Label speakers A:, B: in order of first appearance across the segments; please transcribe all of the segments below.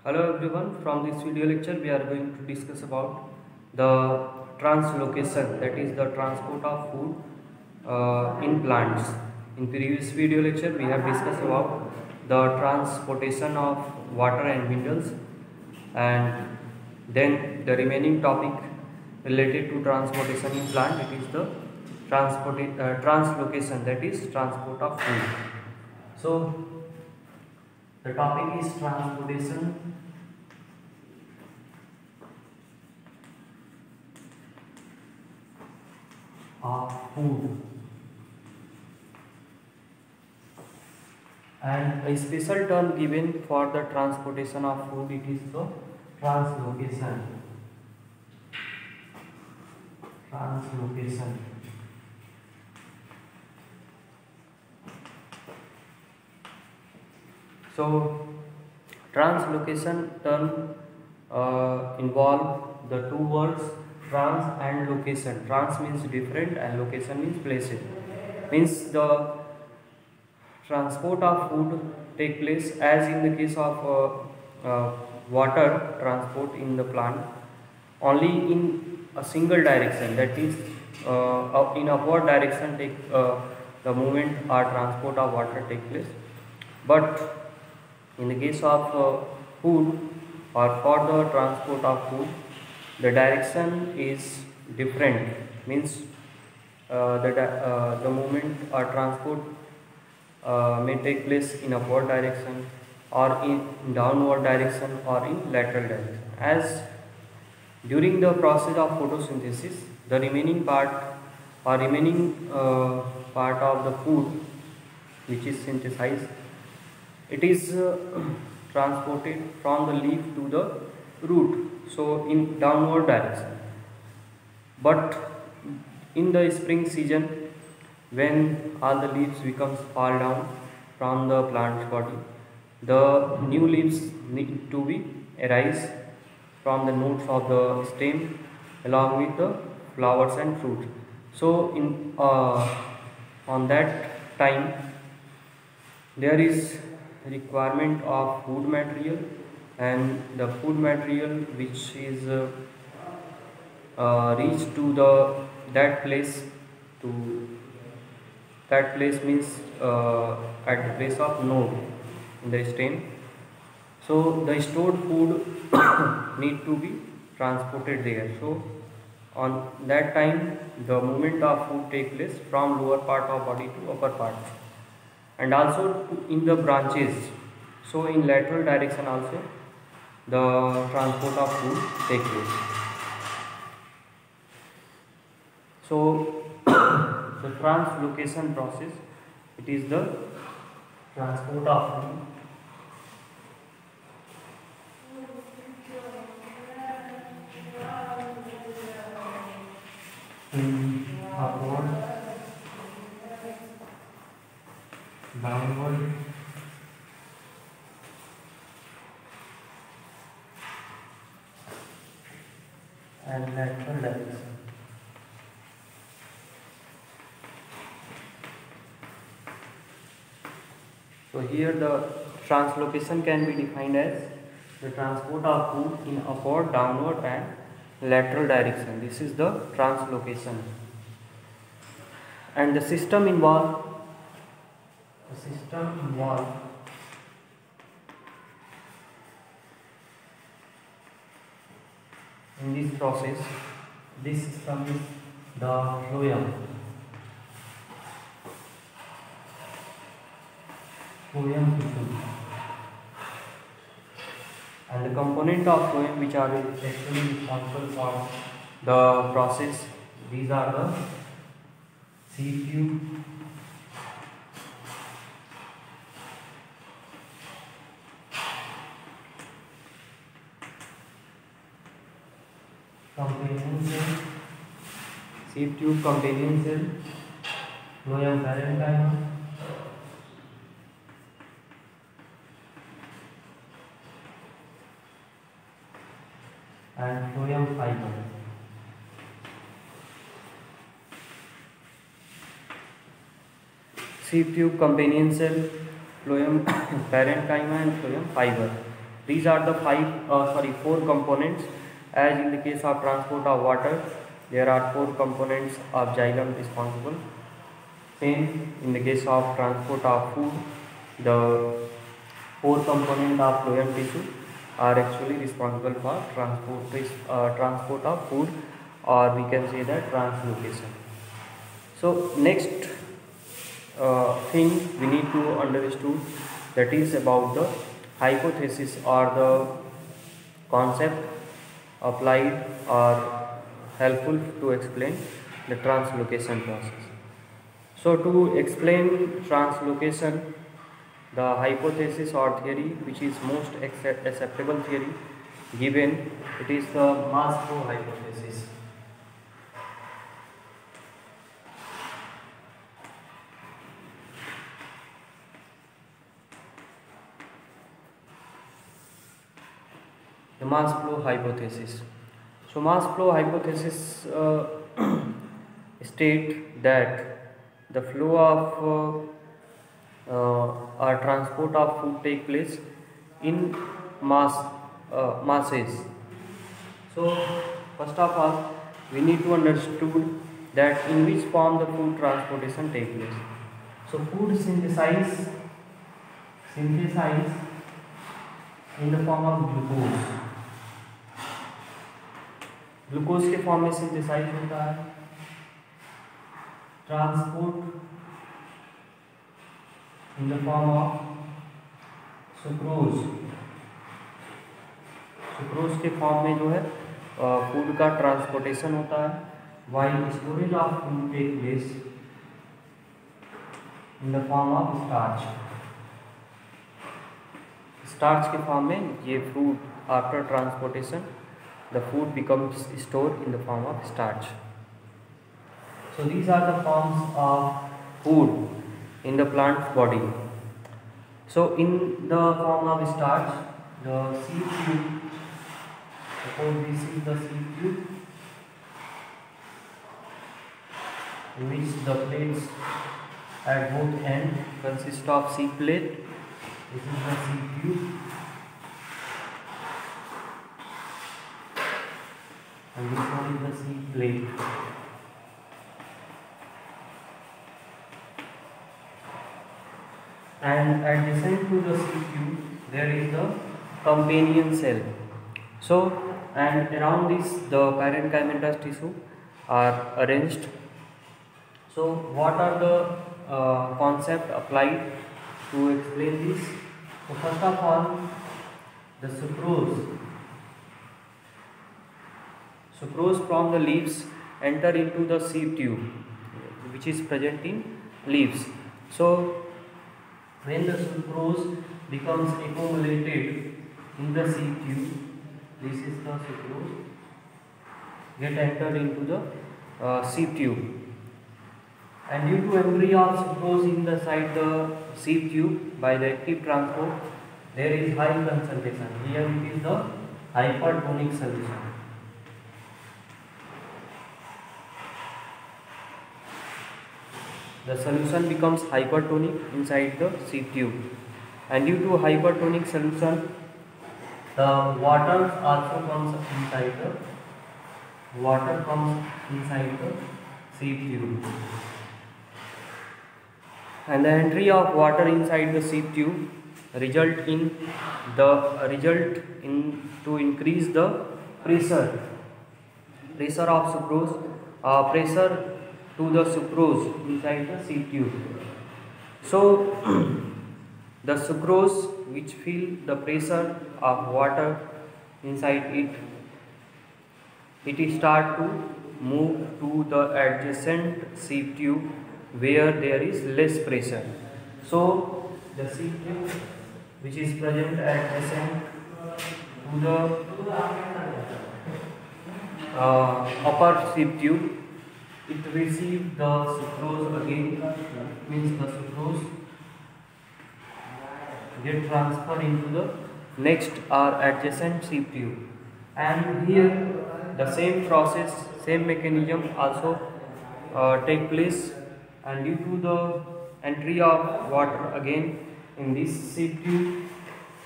A: Hello everyone, from this video lecture we are going to discuss about the translocation, that is the transport of food in plants. In previous video lecture we have discussed about the transportation of water and minerals, and then the remaining topic related to transportation in plant, it is the translocation, that is transport of food. So the topic is transportation of food, and a special term given for the transportation of food, it is the translocation. So translocation term involve the two words trans and location. Trans means different and location means places. Means the transport of food take place as in the case of water transport in the plant only in a single direction, that is in upward direction the movement or transport of water take place. But in the case of food or for the transport of food, the direction is different. Means the movement or transport may take place in upward direction or in downward direction or in lateral direction. As during the process of photosynthesis, the remaining part or remaining part of the food which is synthesized, it is transported from the leaf to the root, so in downward direction. But in the spring season, when all the leaves becomes fall down from the plant's body, the new leaves need to be arise from the noots of the stem along with the flowers and fruit. So in on that time there is requirement of food material, and the food material which is reached to the that place, to that place means at the place of node in the stem. So the stored food need to be transported there. So on that time the movement of food take place from lower part of body to upper part, and also in the branches. So in lateral direction also the transport of food take place. So the translocation process, it is the transport of food in upward, downward, and lateral direction. So here the translocation can be defined as the transport of food in upward, downward and lateral direction. This is the translocation. And the system involved in this process, this system is the phloem. Phloem tissue. And the component of phloem which are actually responsible for the process, these are the seed tube, companion cell, companion cell, phloem parenchyma, and phloem fiber. Seed tube, companion cell, phloem parenchyma and phloem fiber. These are the four components. As in the case of transport of water, there are four components of xylem responsible. Same in the case of transport of food, the four components of phloem tissue are actually responsible for transport of food, or we can say that translocation. So next thing we need to understand, that is about the hypothesis or the concept applied or helpful to explain the translocation process. So to explain translocation, the hypothesis or theory which is most acceptable theory given, it is the mass flow hypothesis. The mass flow hypothesis. So mass flow hypothesis state that the flow of or transport of food take place in masses. So first of all, we need to understand that in which form the food transportation take place. So food synthesized in the form of glucose. Glucose के form में synthesize होता है. Transport in the form of sucrose. Sucrose के form में जो है food का transportation होता है. While storage of food take place in the form of starch. Starch के फॉर्म में ये food after transportation the food becomes stored in the form of starch. So these are the forms of food in the plant body. So in the form of starch, the seed tube, suppose this is the seed tube in which the plates at both ends consist of seed plate. This is the seed tube. And this one is the seed plate. And adjacent to the seed tube there is the companion cell. So and around this the parenchymatous tissue are arranged. So what are the concept applied to explain this? So first of all, the sucrose from the leaves enter into the seed tube which is present in leaves. So when the sucrose becomes accumulated in the seed tube, this is the sucrose get entered into the seed tube, and due to entry of sucrose inside the seed tube by the active transport, there is high concentration. Here it is the hypertonic solution. The solution becomes hypertonic inside the seed tube, and due to hypertonic solution, the water also comes inside the seed tube, and the entry of water inside the seed tube result in to increase the pressure of sucrose, pressure to the sucrose inside the seed tube. So the sucrose which feel the pressure of water inside it start to move to the adjacent seed tube where there is less pressure. So the seed tube which is present adjacent to the upper seed tube, it receives the sucrose again, means the sucrose get transferred into the next or adjacent seed tube, and here the same process, same mechanism also take place, and due to the entry of water again in this seed tube,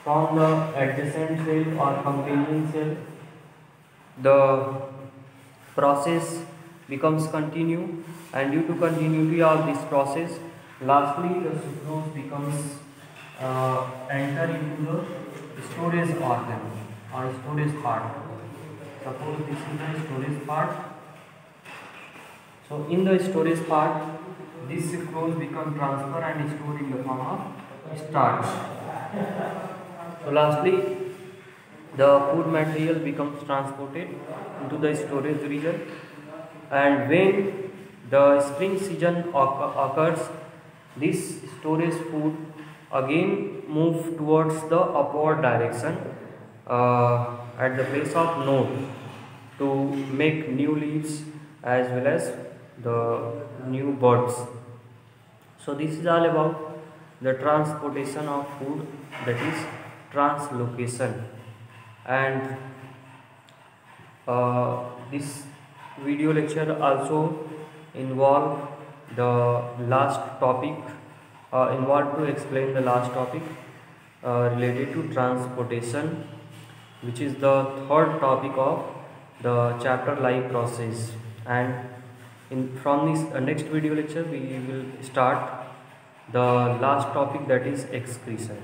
A: from the adjacent cell or companion cell. The process becomes continue, and due to continuity of this process, lastly the sucrose becomes enter into the storage organ or storage part. Suppose this is the storage part. So in the storage part, this sucrose becomes transferred and stored in the form of starch. So lastly, the food material becomes transported into the storage region, and when the spring season occurs, this storage food again move towards the upward direction at the place of node to make new leaves as well as the new buds. So this is all about the transportation of food, that is translocation. And this video lecture also involve the last topic, involved to explain the last topic related to transportation, which is the third topic of the chapter life process. And from this next video lecture we will start the last topic, that is excretion.